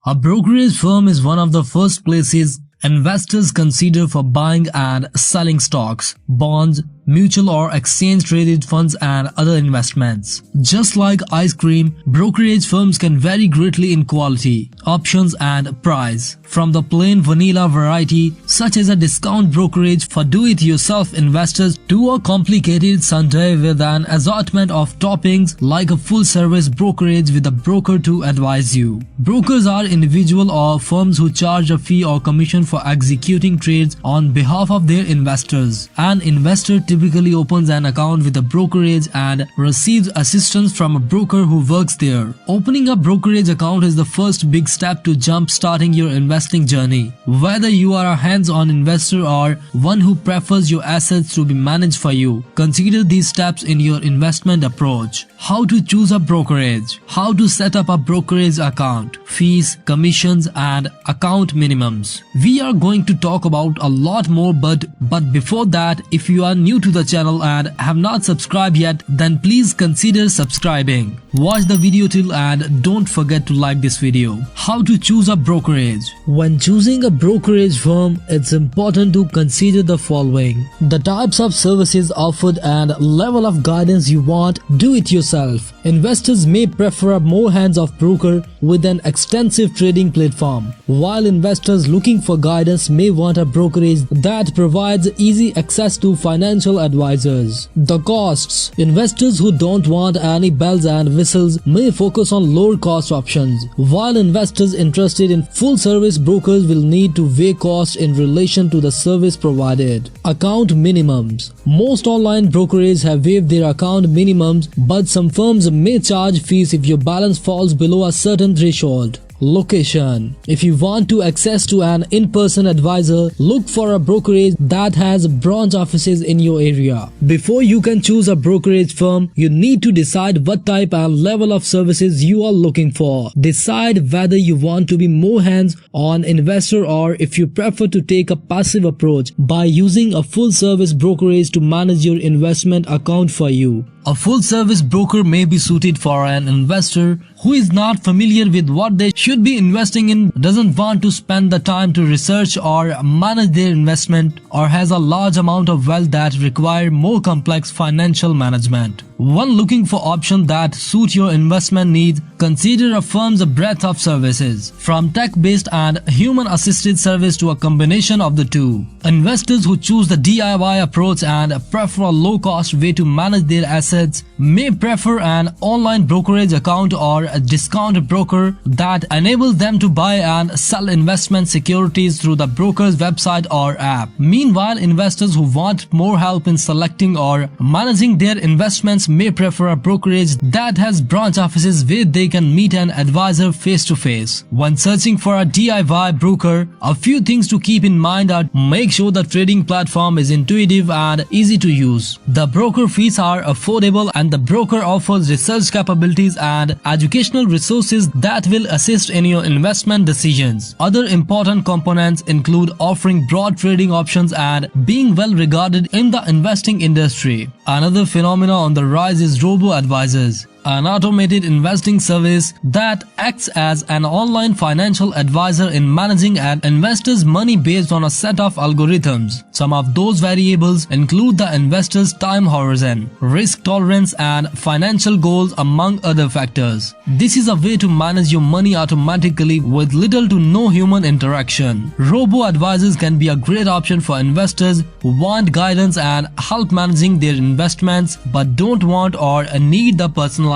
A brokerage firm is one of the first places investors consider for buying and selling stocks, bonds, mutual or exchange-traded funds and other investments. Just like ice cream, brokerage firms can vary greatly in quality, options and price. From the plain vanilla variety, such as a discount brokerage for do-it-yourself investors, to a complicated sundae with an assortment of toppings like a full-service brokerage with a broker to advise you. Brokers are individuals or firms who charge a fee or commission for executing trades on behalf of their investors. An investor typically opens an account with a brokerage and receives assistance from a broker who works there. Opening a brokerage account is the first big step to jump-starting your investing journey. Whether you are a hands-on investor or one who prefers your assets to be managed for you, consider these steps in your investment approach. How to choose a brokerage, how to set up a brokerage account, fees, commissions and account minimums. We are going to talk about a lot more, but before that, if you are new to the channel and have not subscribed yet, then please consider subscribing. Watch the video till and don't forget to like this video. How to choose a brokerage. When choosing a brokerage firm, it's important to consider the following: the types of services offered and level of guidance you want. Do it yourself. Investors may prefer a more hands-off broker with an extensive trading platform, while investors looking for guidance may want a brokerage that provides easy access to financial advisors. The costs. Investors who don't want any bells and whistles may focus on lower cost options, while investors interested in full-service brokers will need to weigh costs in relation to the service provided. Account minimums. Most online brokerages have waived their account minimums, but some firms may charge fees if your balance falls below a certain threshold. Location. If you want to access to an in-person advisor, look for a brokerage that has branch offices in your area. Before you can choose a brokerage firm, you need to decide what type and level of services you are looking for. Decide whether you want to be more hands-on investor or if you prefer to take a passive approach by using a full-service brokerage to manage your investment account for you. A full-service broker may be suited for an investor who is not familiar with what they should be investing in, doesn't want to spend the time to research or manage their investment, or has a large amount of wealth that require more complex financial management. When looking for options that suit your investment needs, consider a firm's breadth of services, from tech-based and human-assisted service to a combination of the two. Investors who choose the DIY approach and prefer a low-cost way to manage their assets may prefer an online brokerage account or a discount broker that enables them to buy and sell investment securities through the broker's website or app. Meanwhile, investors who want more help in selecting or managing their investments may prefer a brokerage that has branch offices where they can meet an advisor face-to-face. When searching for a DIY broker, a few things to keep in mind are: make sure the trading platform is intuitive and easy to use. The broker fees are affordable and the broker offers research capabilities and educational resources that will assist in your investment decisions. Other important components include offering broad trading options and being well regarded in the investing industry. Another phenomenon on the rise is robo-advisors, an automated investing service that acts as an online financial advisor in managing an investor's money based on a set of algorithms. Some of those variables include the investor's time horizon, risk tolerance and financial goals, among other factors. This is a way to manage your money automatically with little to no human interaction. Robo-advisors can be a great option for investors who want guidance and help managing their investments but don't want or need the personalized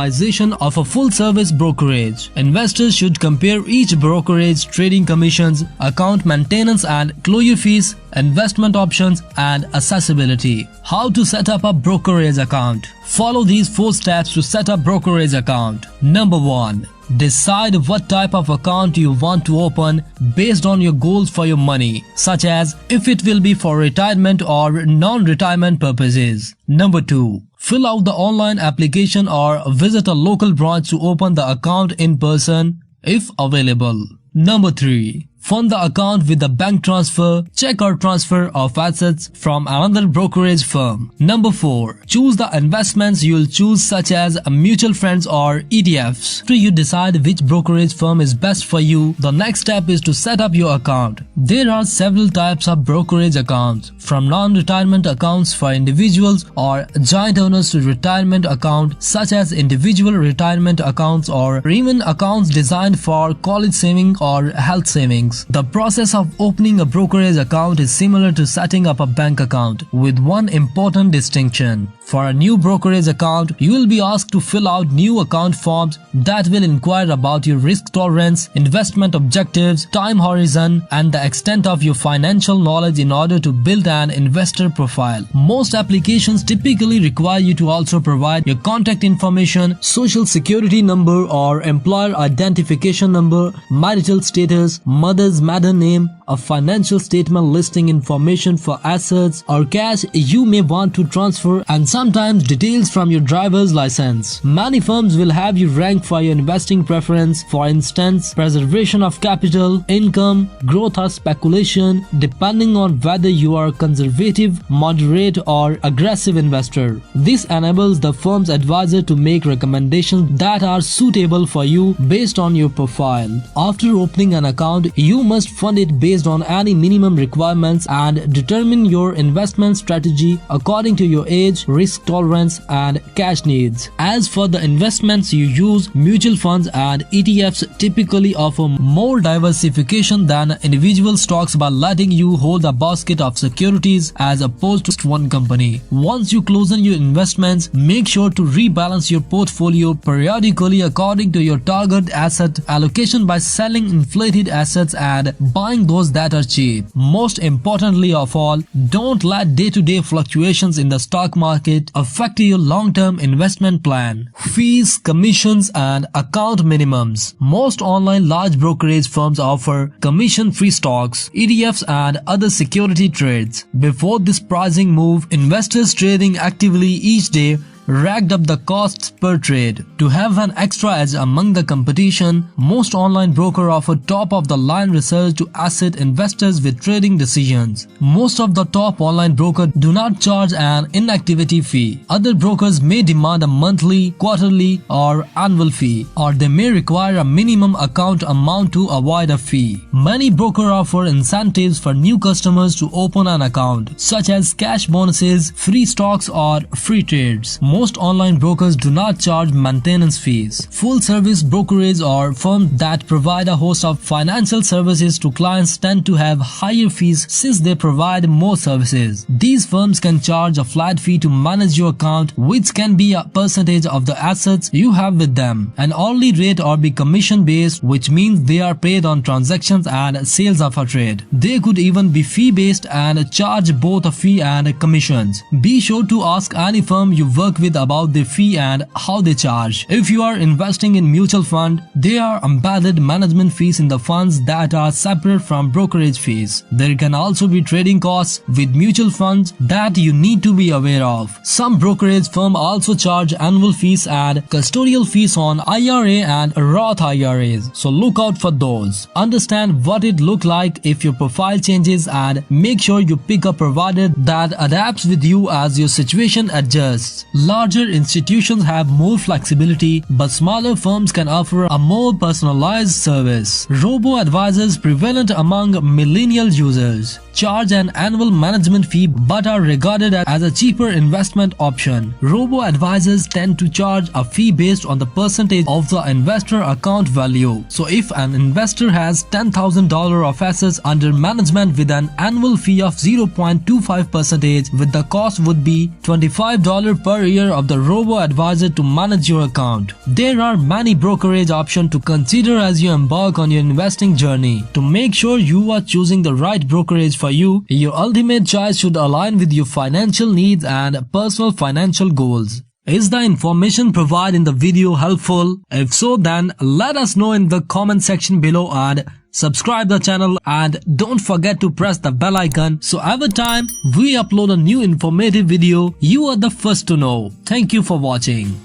of a full-service brokerage. Investors should compare each brokerage trading commissions, account maintenance and closure fees, investment options and accessibility. How to set up a brokerage account. Follow these 4 steps to set up brokerage account. Number 1. Decide what type of account you want to open based on your goals for your money, such as if it will be for retirement or non-retirement purposes. Number 2. Fill out the online application or visit a local branch to open the account in person if available. Number 3. fund the account with a bank transfer, check or transfer of assets from another brokerage firm. Number 4. Choose the investments you'll choose, such as mutual funds or ETFs. After you decide which brokerage firm is best for you, the next step is to set up your account. There are several types of brokerage accounts, from non-retirement accounts for individuals or joint owners to retirement accounts such as individual retirement accounts or even accounts designed for college saving or health savings. The process of opening a brokerage account is similar to setting up a bank account, with one important distinction. For a new brokerage account, you will be asked to fill out new account forms that will inquire about your risk tolerance, investment objectives, time horizon, and the extent of your financial knowledge in order to build an investor profile. Most applications typically require you to also provide your contact information, social security number or employer identification number, marital status, mother's maiden name, a financial statement listing information for assets or cash you may want to transfer, and sometimes details from your driver's license. Many firms will have you rank for your investing preference, for instance, preservation of capital, income, growth or speculation, depending on whether you are a conservative, moderate or aggressive investor. This enables the firm's advisor to make recommendations that are suitable for you based on your profile. After opening an account, you must fund it based on any minimum requirements and determine your investment strategy according to your age, risk tolerance and cash needs. As for the investments you use, mutual funds and ETFs typically offer more diversification than individual stocks by letting you hold a basket of securities as opposed to one company. Once you close on your investments, make sure to rebalance your portfolio periodically according to your target asset allocation by selling inflated assets and buying those that are cheap. Most importantly of all, don't let day-to-day fluctuations in the stock market affect your long-term investment plan. Fees, commissions and account minimums. Most online large brokerage firms offer commission-free stocks, ETFs and other security trades. Before this pricing move, investors trading actively each day racked up the costs per trade. To have an extra edge among the competition, most online brokers offer top-of-the-line research to assist investors with trading decisions. Most of the top online brokers do not charge an inactivity fee. Other brokers may demand a monthly, quarterly, or annual fee, or they may require a minimum account amount to avoid a fee. Many brokers offer incentives for new customers to open an account, such as cash bonuses, free stocks, or free trades. Most online brokers do not charge maintenance fees. Full-service brokerage or firms that provide a host of financial services to clients tend to have higher fees since they provide more services. These firms can charge a flat fee to manage your account, which can be a percentage of the assets you have with them. An hourly rate or be commission-based, which means they are paid on transactions and sales of a trade. They could even be fee-based and charge both a fee and commissions. Be sure to ask any firm you work with about the fee and how they charge. If you are investing in mutual fund, there are embedded management fees in the funds that are separate from brokerage fees. There can also be trading costs with mutual funds that you need to be aware of. Some brokerage firms also charge annual fees and custodial fees on IRA and Roth IRAs, so look out for those. Understand what it looks like if your profile changes and make sure you pick a provider that adapts with you as your situation adjusts. Larger institutions have more flexibility, but smaller firms can offer a more personalized service. Robo-advisors prevalent among millennial users charge an annual management fee but are regarded as a cheaper investment option. Robo-advisors tend to charge a fee based on the percentage of the investor account value. So if an investor has $10,000 of assets under management with an annual fee of 0.25%, with the cost would be $25 per year of the robo-advisor to manage your account. There are many brokerage options to consider as you embark on your investing journey. To make sure you are choosing the right brokerage for you, your ultimate choice should align with your financial needs and personal financial goals. Is the information provided in the video helpful? If so, then let us know in the comment section below and subscribe the channel, and don't forget to press the bell icon so every time we upload a new informative video, you are the first to know. Thank you for watching.